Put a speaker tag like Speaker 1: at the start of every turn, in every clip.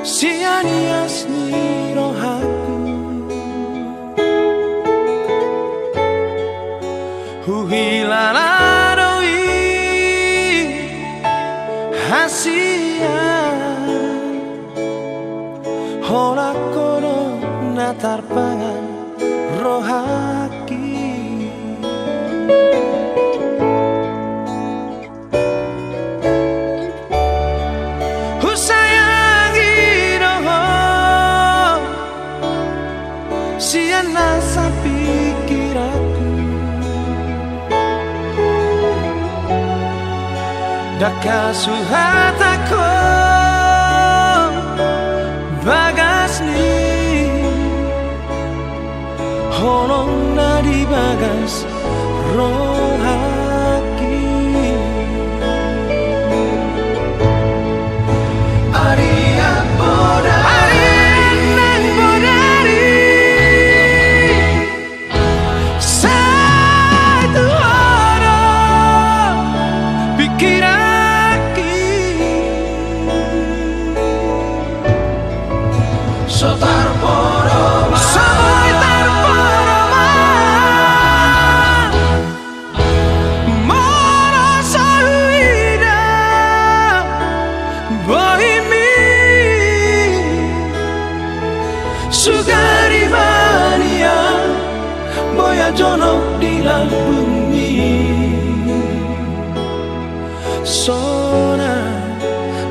Speaker 1: Sia-niasni rohaku Huhilalaroi hasian Hora kono natarpangan rohaki Nasa pikiranku Daka suhatako bagasni Honong nadi bagas rohaki Aria boda Jono di bumi Sona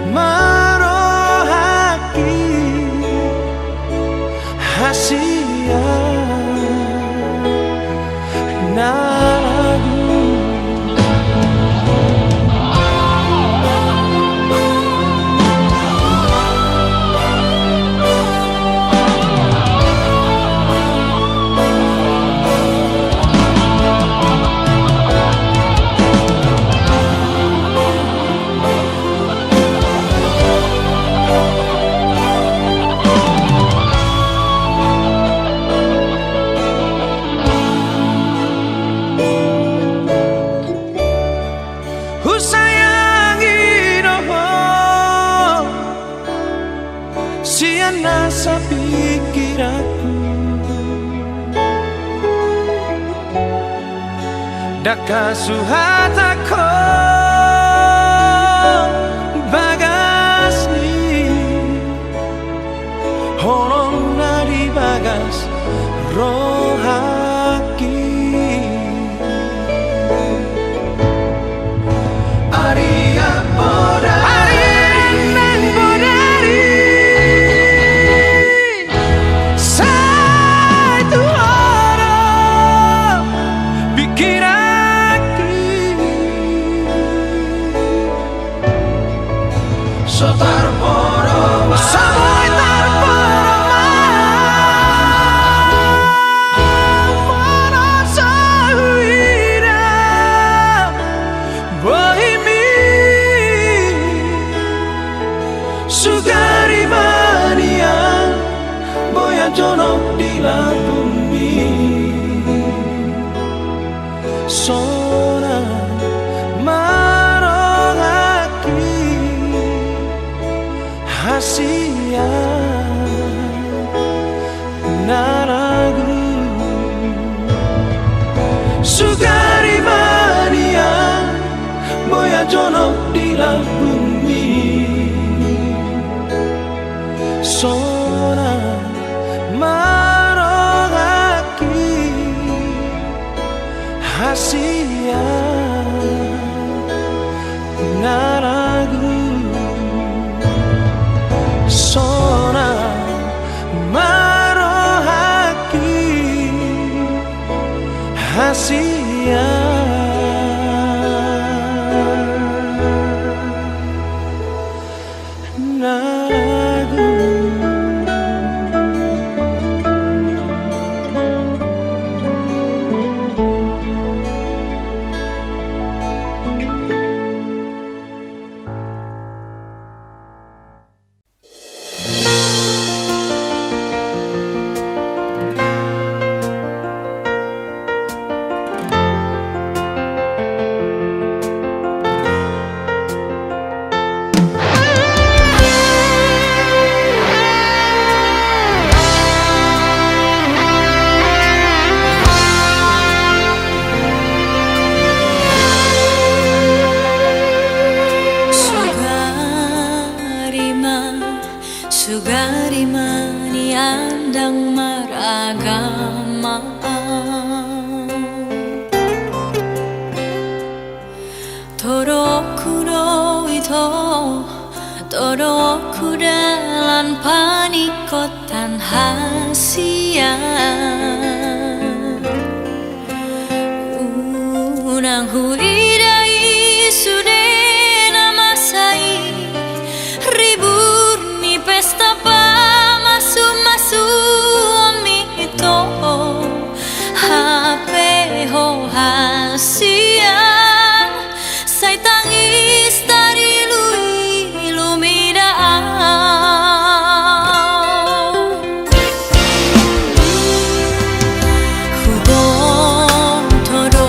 Speaker 1: marohaki Hasia naragu Nasa pikiranku Daka suhatako bagasni Honong nadi bagas rohaki Aria boda Jono di bumi Sona marohaki Hasia naragu Sugari mania Boya jono di bumi Sona marohaki Hasia naragu Sona marohaki Hasia naragu
Speaker 2: Sugari mani andang maragama Toroku ito Toroku dalan panikotan hasia Unang huidai sudah namasai Ribur ni pesta pa masu-masu mito Hape ho hasian Say tangis dari lui lumidaan Hubong todo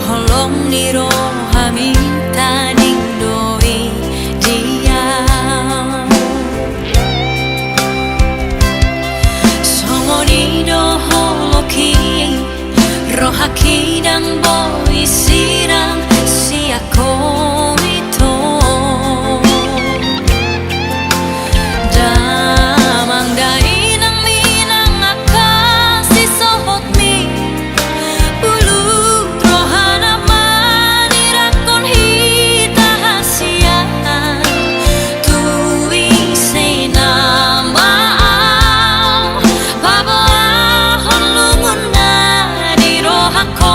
Speaker 2: holong niro haminta ning doi dia Songonido holoki rohaki dan boy sirang si ako ito Damang dai ng minang akan si sohot mi Bulu rohana manirakon hita hasian Tuwi say namaang Babaahon lungun na di rohako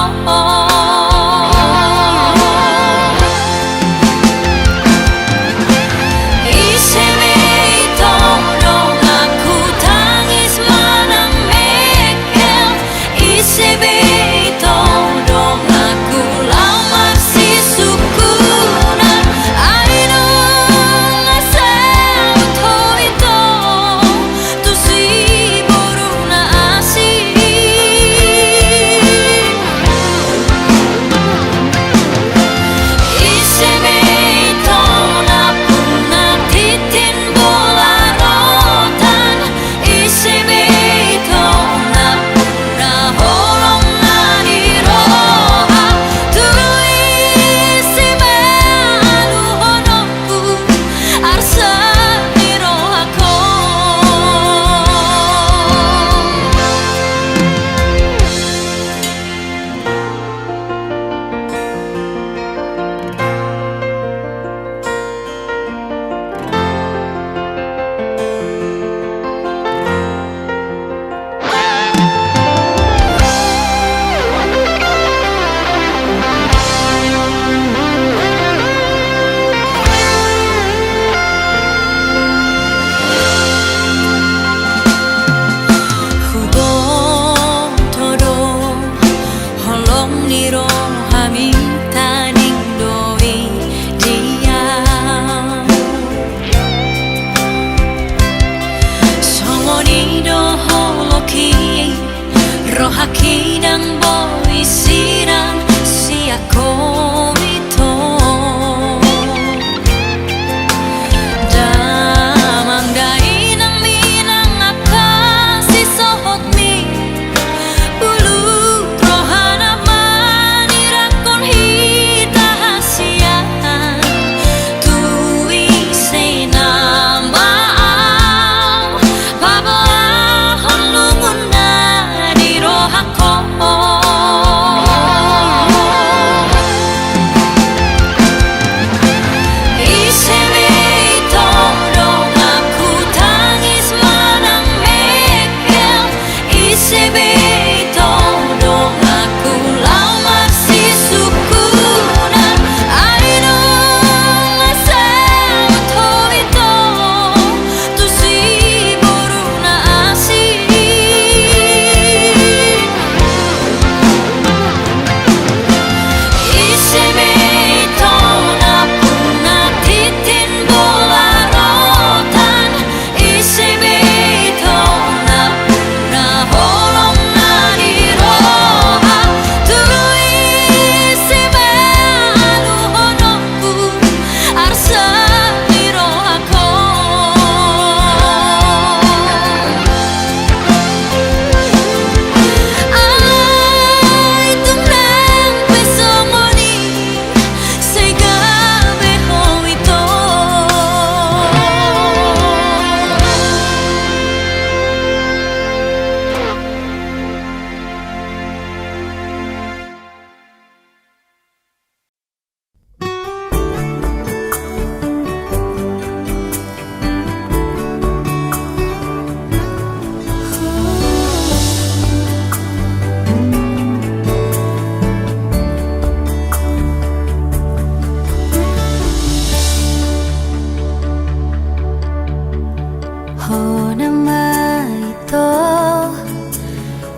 Speaker 2: Doho nama itu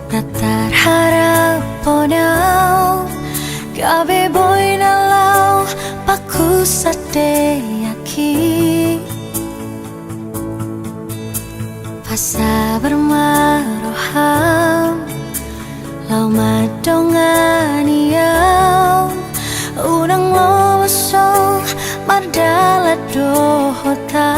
Speaker 2: natar harap ponau gabe boy nalau paku sate yaki fasa bermaroham lau madongan iau unang lo so madala dohota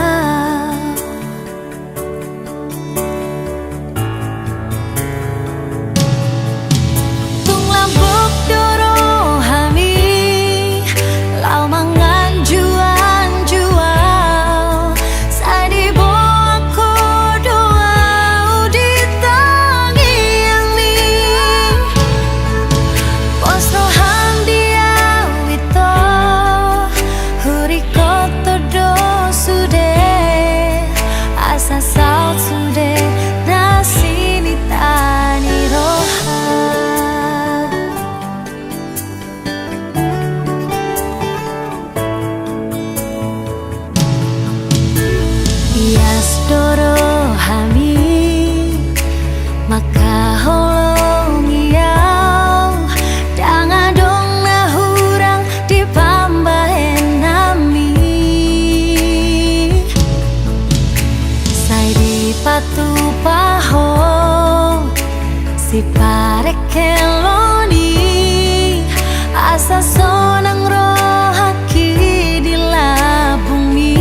Speaker 2: si pare keloni asa sonang rohaki di labungi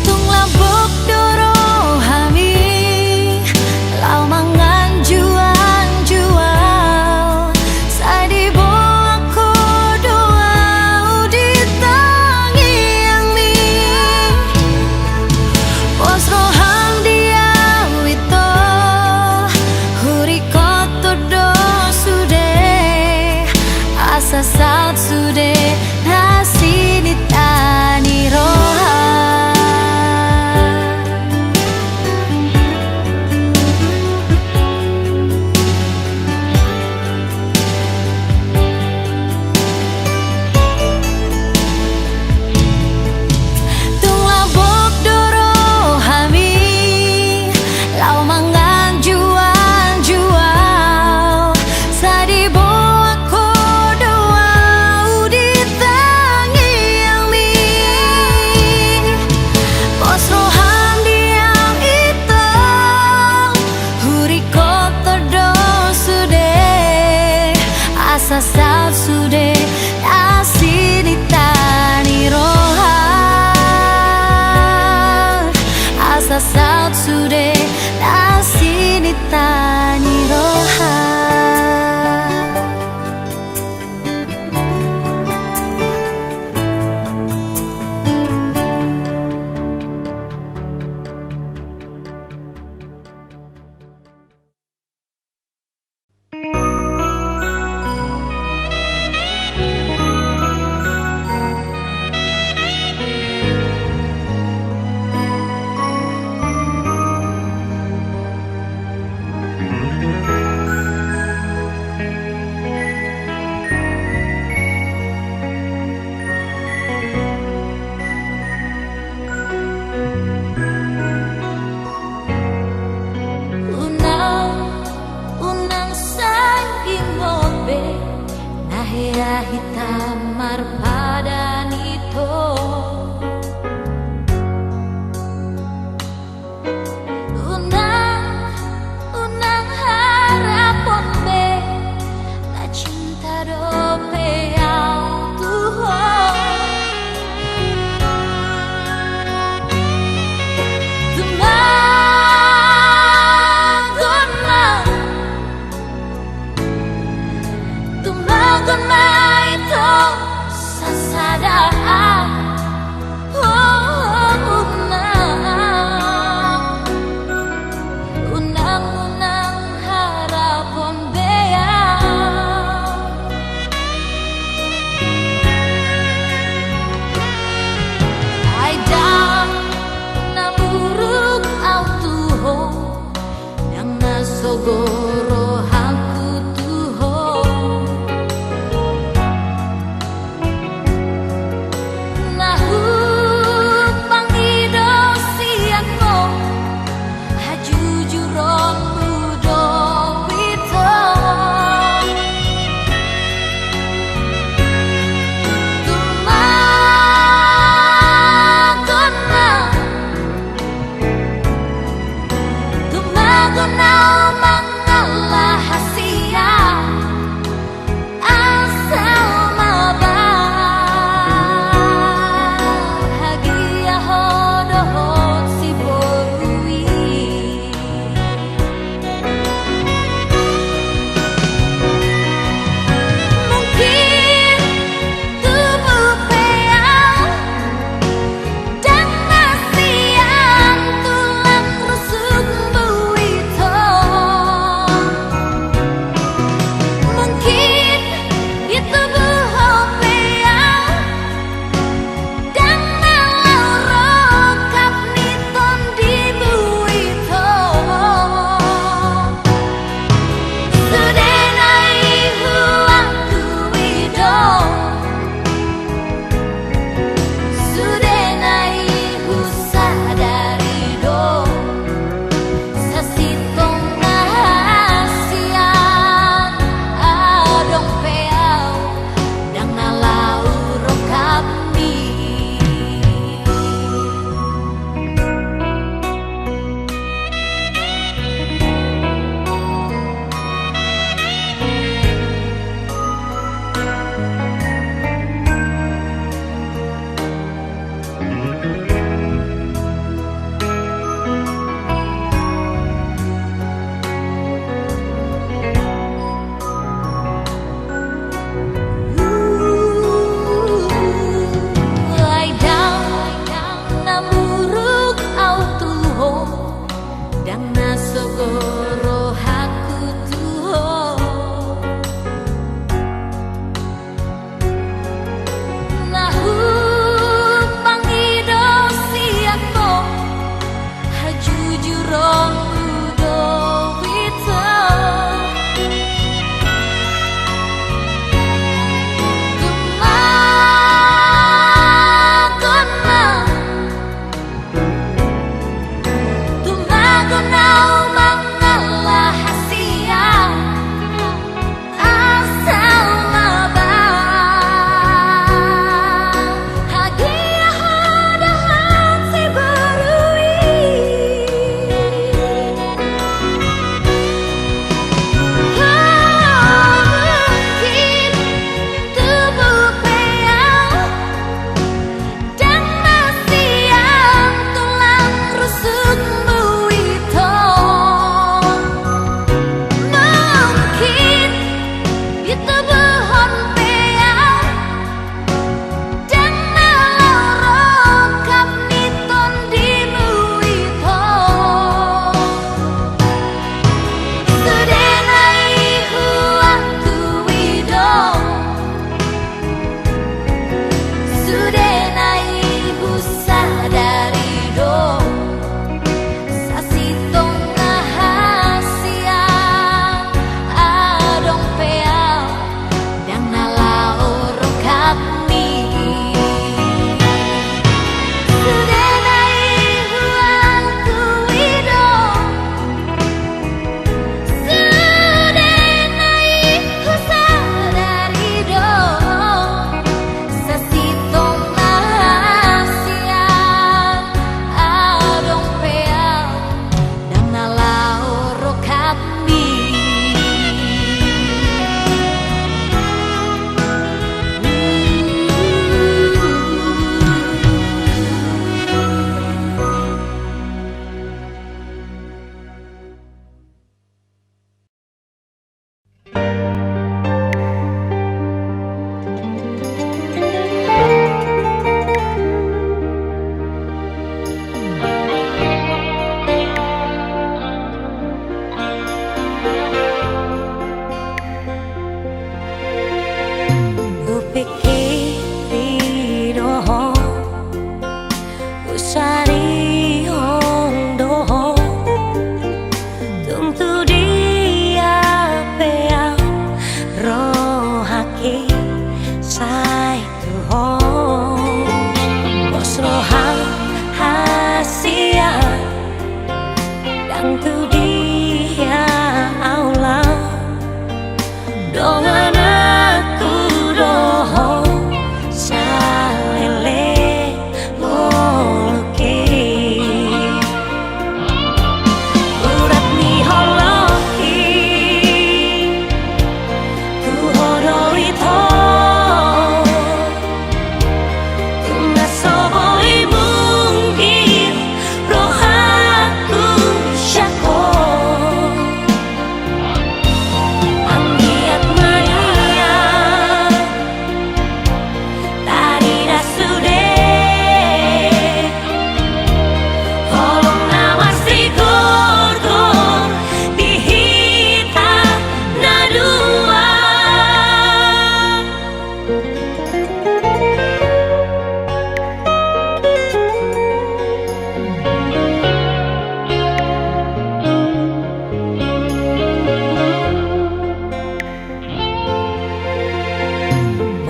Speaker 2: tung labuk doro hami lau mangan jual sadi bo aku doa di tangi yang mi pos rohang dia wito huri koto do sude asa saat sude nasi ni tani rohang tung labok doro hami lau mangan jual sadi bo aku doa di tangi yang mi pos rohang diam itu huri koto do sude asa saat sude asini tani rohang asa saat sude asini tani rohang unang saing mobe nahira hitam marpadan itu unang harapon be na cinta dope au Tuhan Tumagon mai to sa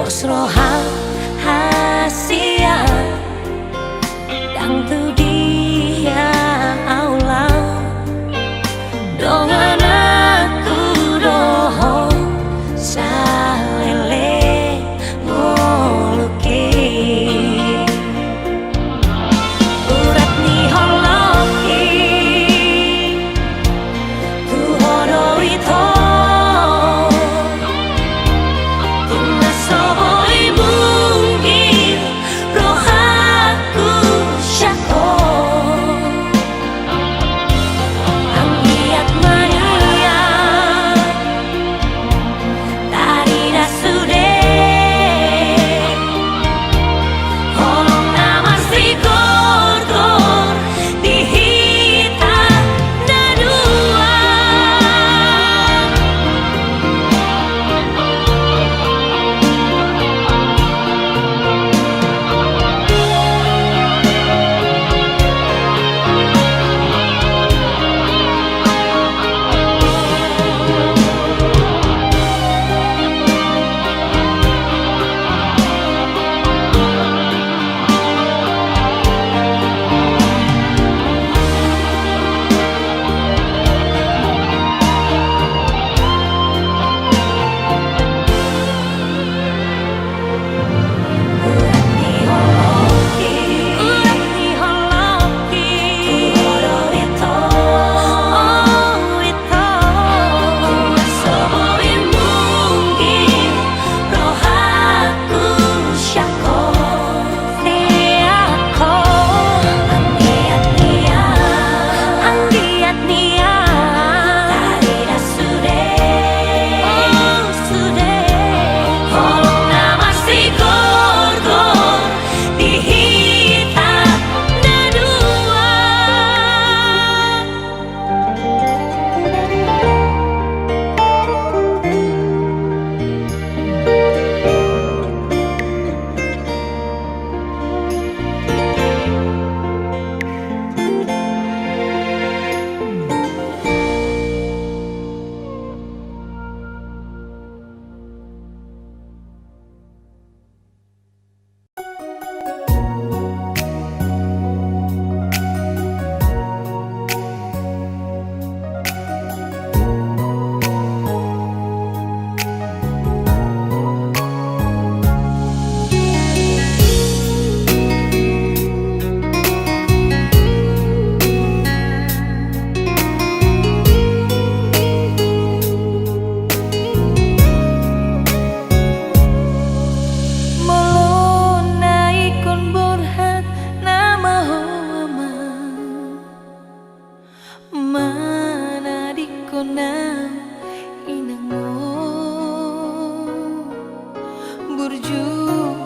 Speaker 2: bos rahasia dan tu dia Allah dengan aku doh salele muluki urat ni holoki tu horo itu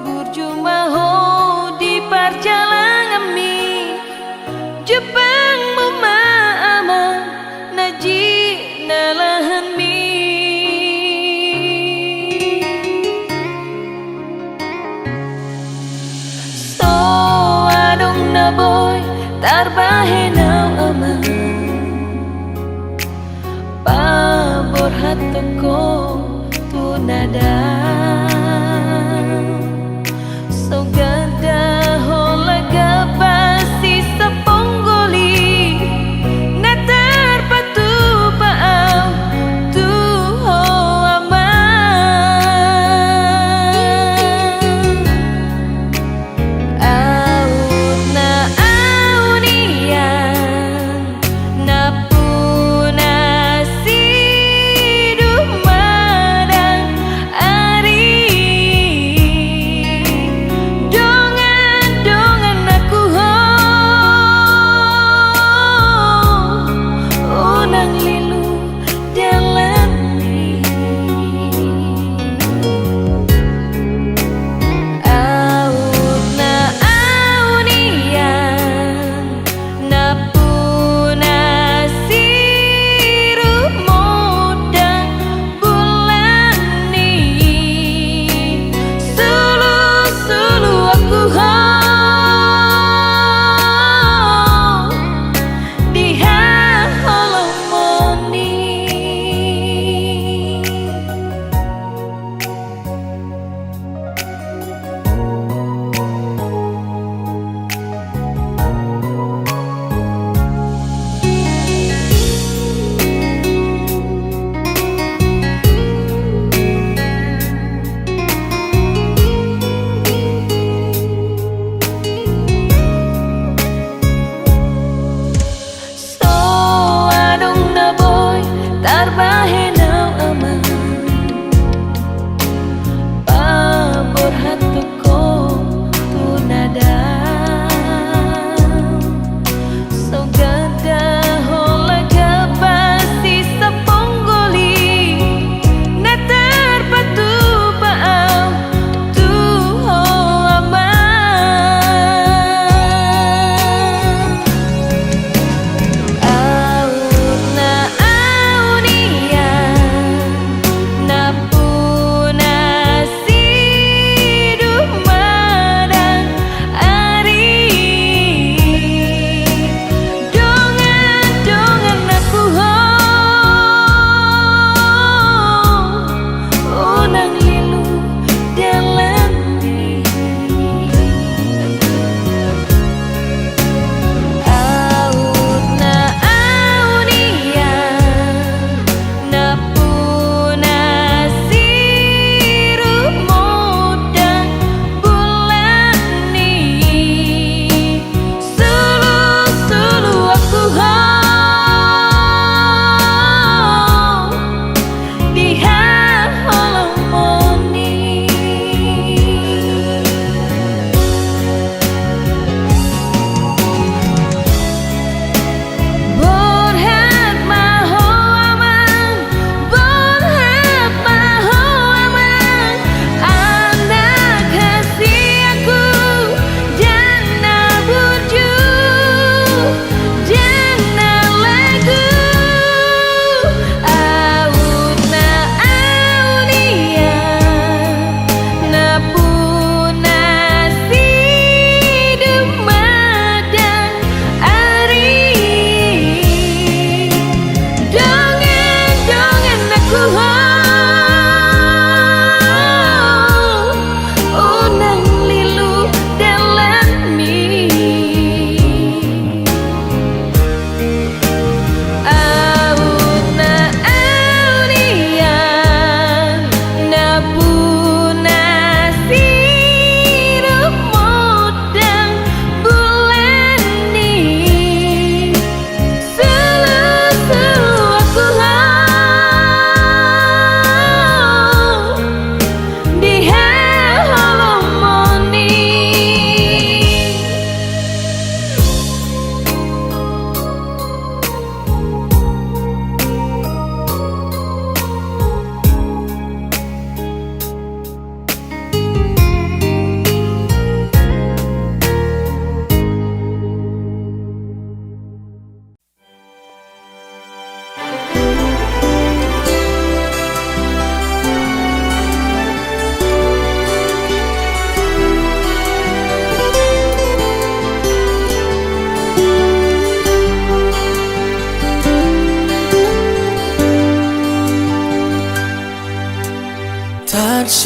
Speaker 2: burju maho di perjalanan mi Jepang mama naji nalahan mi so adong na boy tarbahe na ama pabor hatoko tu nada so gada holaga pasi sa ponggoli na tarpatu paaw tu ho ama out na aunian na puna si duman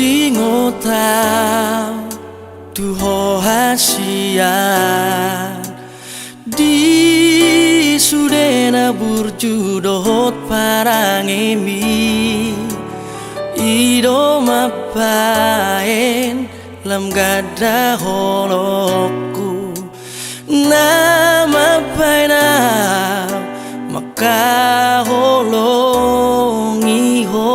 Speaker 1: singotau tuho hasian di sudena burjudohot parangemi ido mapaen lam gada holokku nama paina maka holongi ho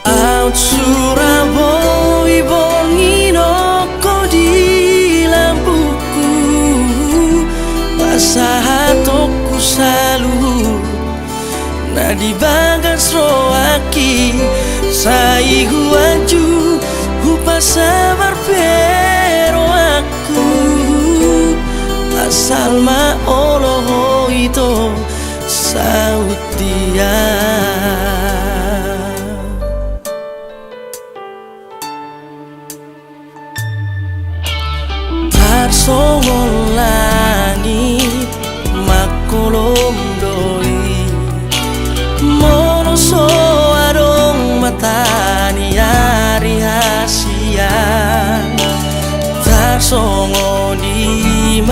Speaker 1: out Surabaya bongino ko di lampuku basah toko salu na di bagas roaki sai huaju hupa sabar pero aku asal ma oloh itu sautia tarsongol langit makolom doi monoso adong matani hari hasian tarsongo di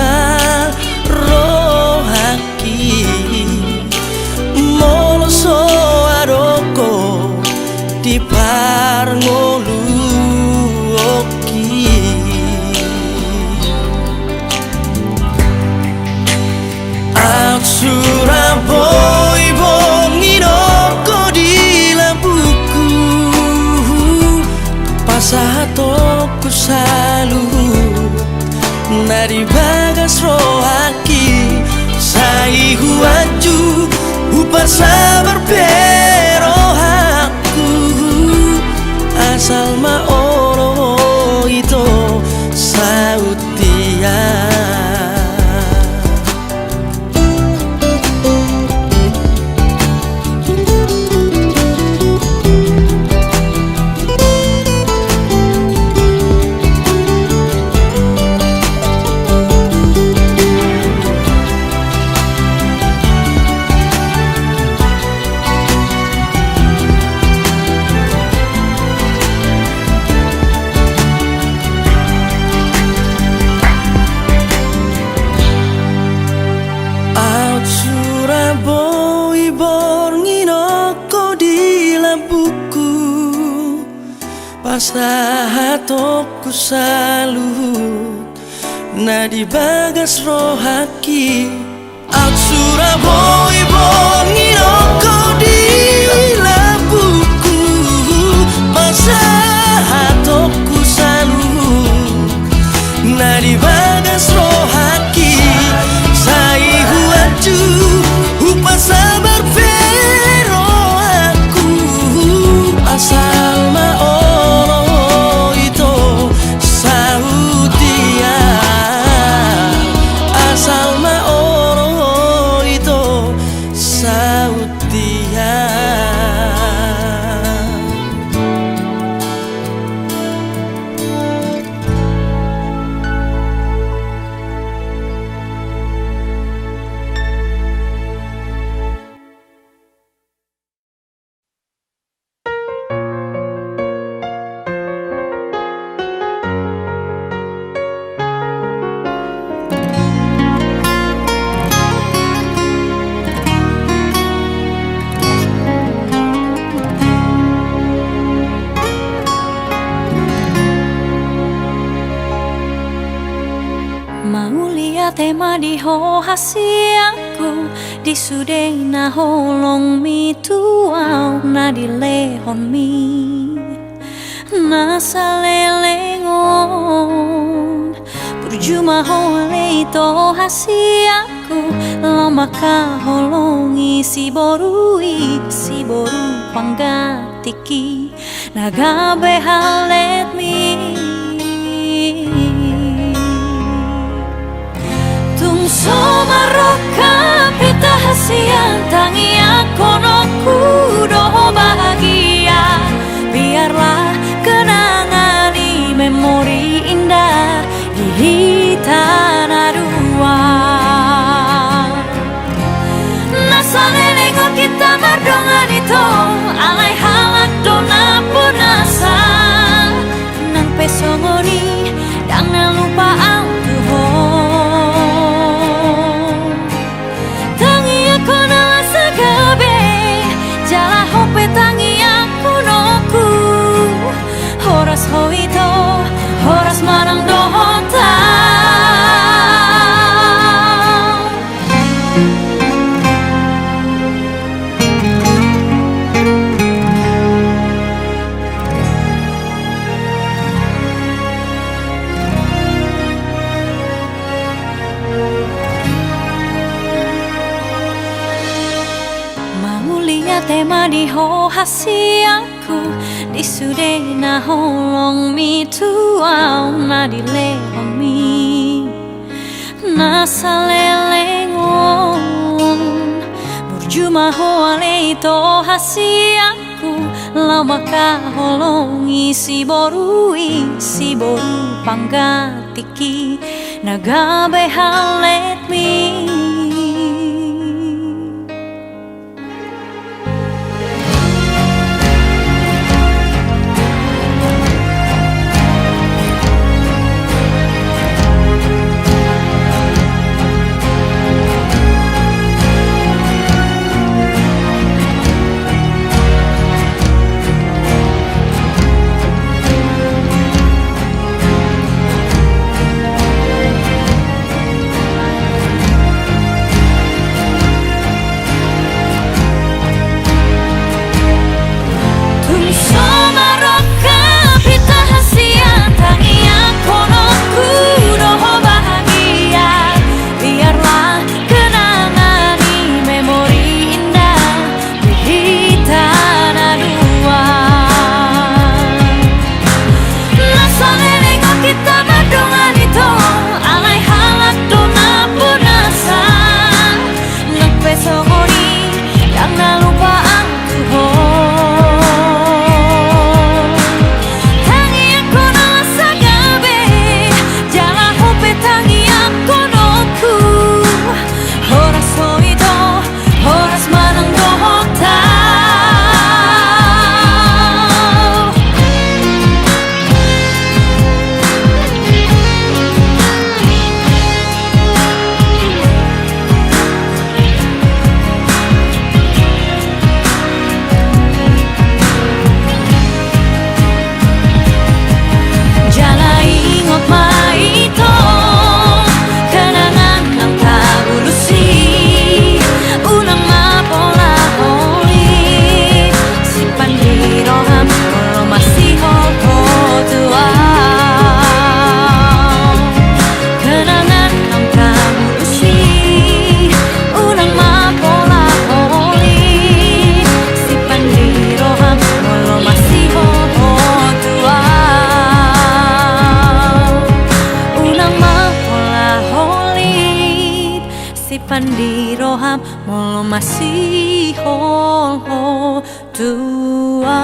Speaker 1: rohaki monoso adoko di parngolu oki out Surabaya bongino ko di lampuku pasah toko salu na di bagas rohaki sai huaju upar sabar pero aku asal ma oro itu sautia pasah toko salut na di bagas rohaki out Surabaya bongino ko di lampuku pasah toko salut na di bagas rohaki sai huaju upa sabar pero aku asal ma
Speaker 2: tema di ho hasianku di sudena holong mi tuau na di lehon mi na salelengon berjuma hole to hasianku lama ka holongi si boru panggatiki nagabe halet mi Somaroka pita hasian tangi akonoku do bahagia biarlah kenangan di memori indah di tanah dua nasa nenengok kita merdu petangi aku noku horas hoito horas manang dohota tema di ho hasi aku di sude na holong mi tuau na di lehong mi na salelengon berjuma ho ale ito hasi aku lama ka holongi si boru panggatiki nagabe halet mi Pandiroham molo masih ho tua.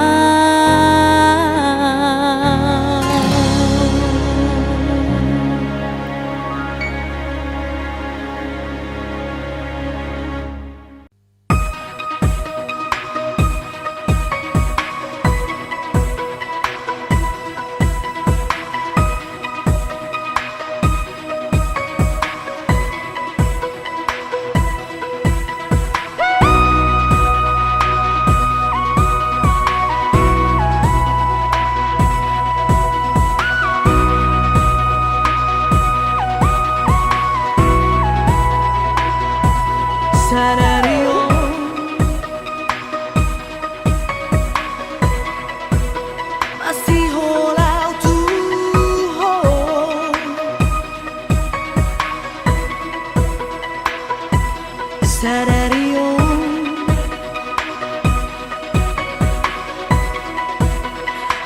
Speaker 1: Sadario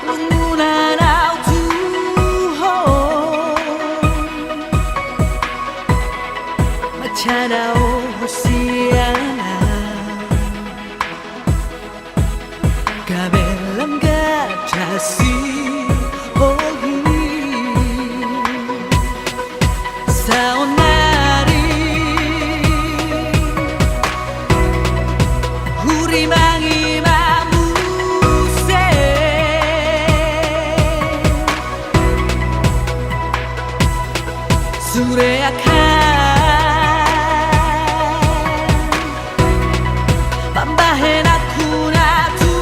Speaker 1: Lungunan out to home Machana Hosiana Kabelam Gajasi Hohi Saunari Hurimangi mamuse Sure akan Pambahen aku natu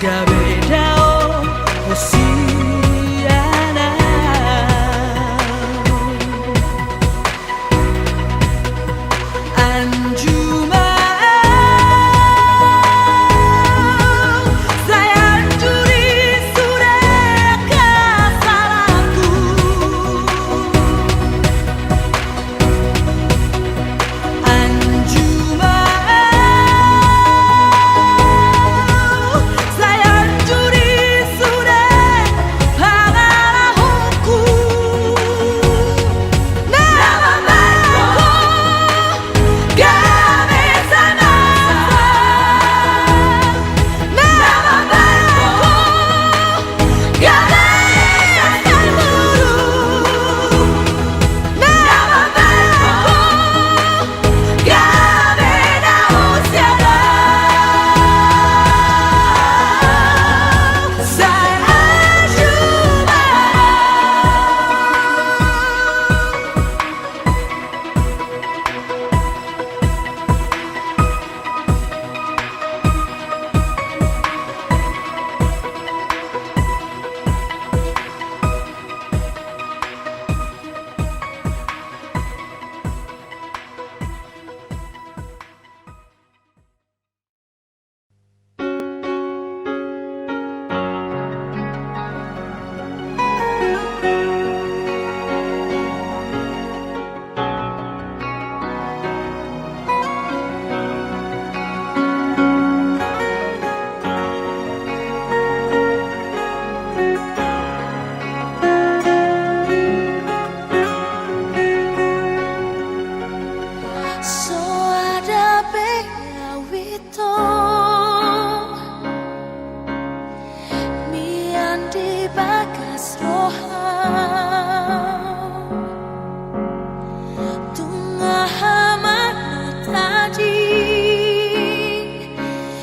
Speaker 1: gak beda Hosiana. Anjuma saya curi sudah kesalahanku. Anjuma saya curi sudah pengalamanku. Nama baikku gak bisa nafas. Nama baikku gak bisa terburuk. Nama baikku gak beda usianya. Saya Anjuma. So ada bea wito mian di bagas roham tungah mana tadi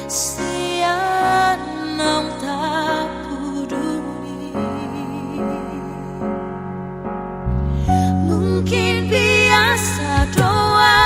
Speaker 1: sian nam tak peduli. Mungkin biasa doa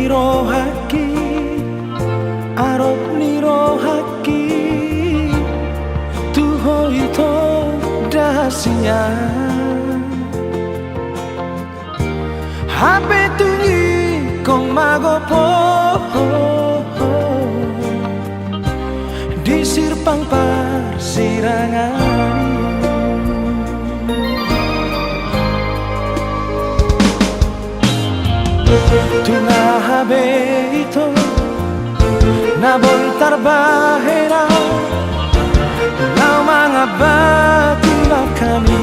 Speaker 3: rohaki arop ni rohaki tuho ito dahasia hape tungi kong magopo di sirpang persirangan Tuna habe ito na voltar bahera ng mga batila kami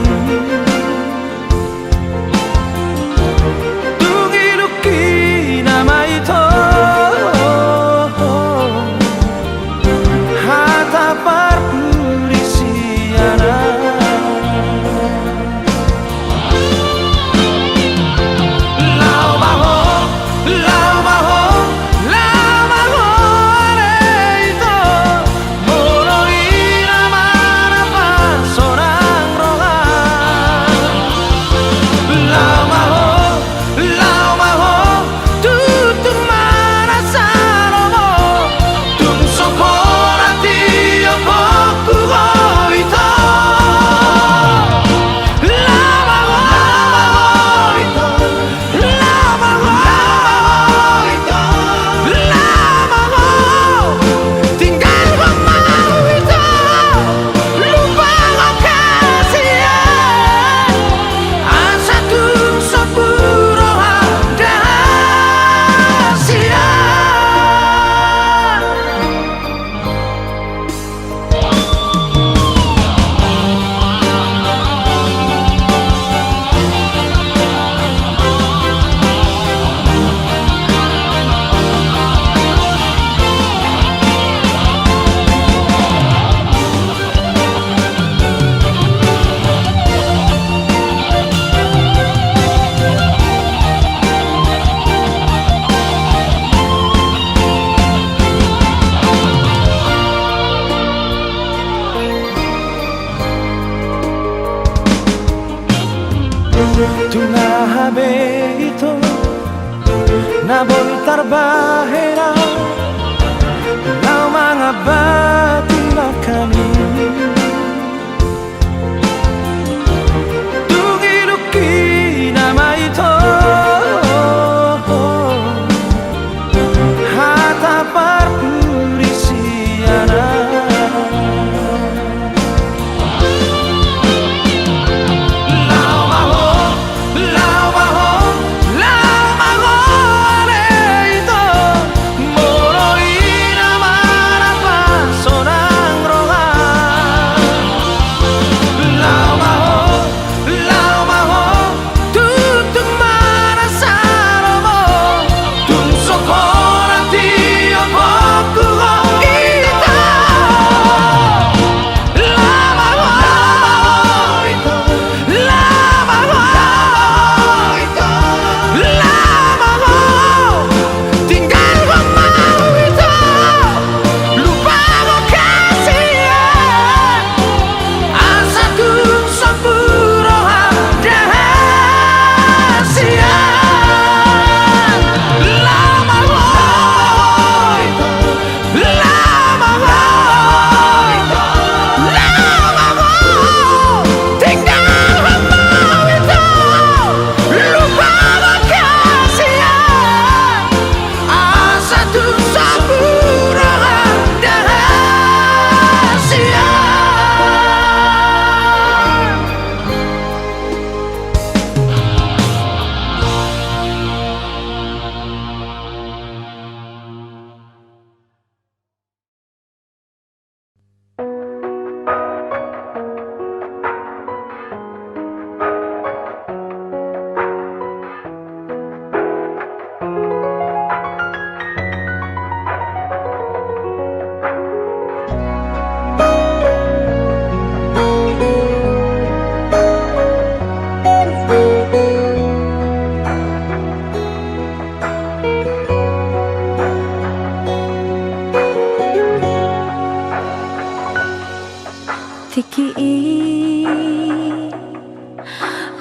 Speaker 3: Tungiluki na maito hatapar purisiana Tuna habe ito na voltar bahera ng mga batila kami Tungiluki na maito hatapar purisiana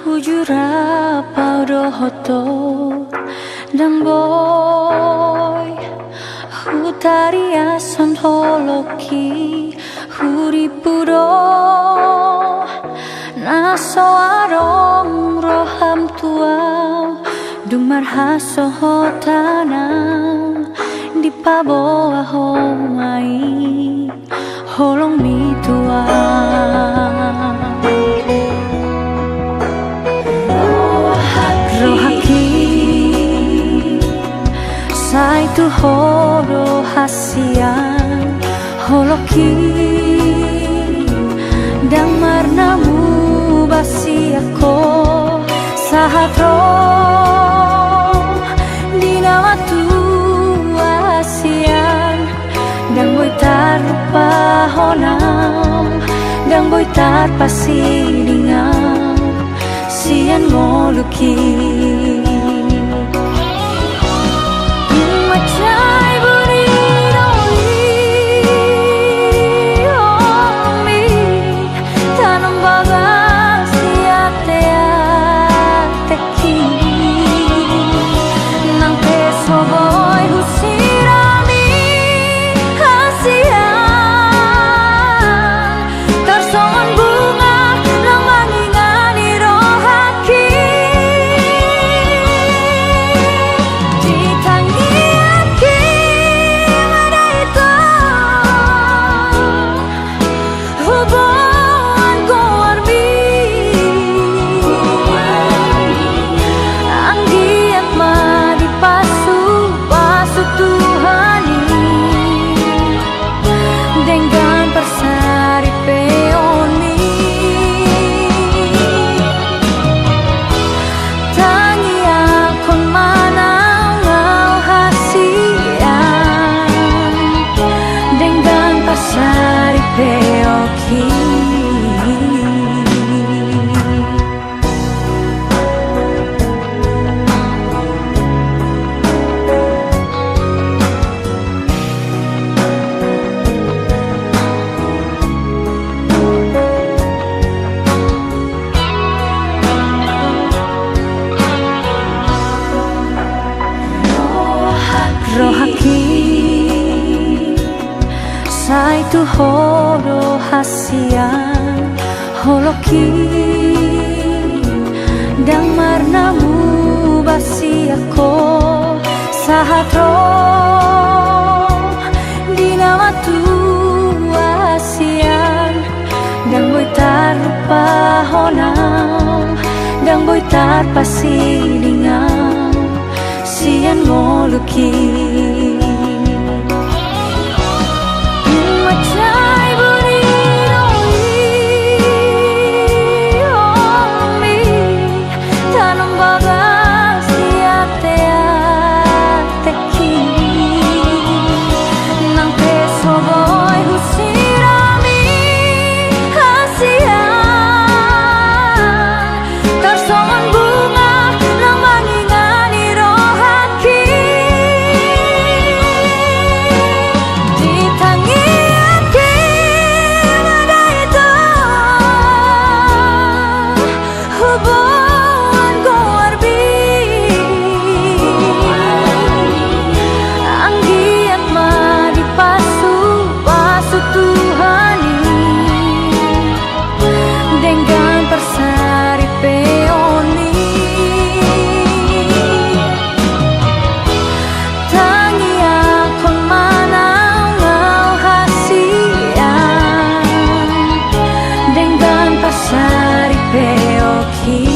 Speaker 2: Hujura paudo hoto dan bo Taria Santoloki Huripuro Naso arong roham tuau Dumar haso hotanau Di paboa homai Holong mi tuau Rohaki Sai tu horo hasian Holoki Dang marnamu basi ako Sahatro Dinawa tu hasian Dang boy tarupa honau Dang boy tarpasidingau Sian ngoluki Rohaki Sai tu horo hasian Holoki Dang marnamu basi ako Sahatro Dinawa tu hasian Dang boy tarupa honau Dang boy tarpasidingau Sian ngoluki Macai buriroi Omi Tanam bagas Ate-ate-ki Nang peso boy husirami Hasian Tarsongan bunga Nang mangingani rohaki Sari peoki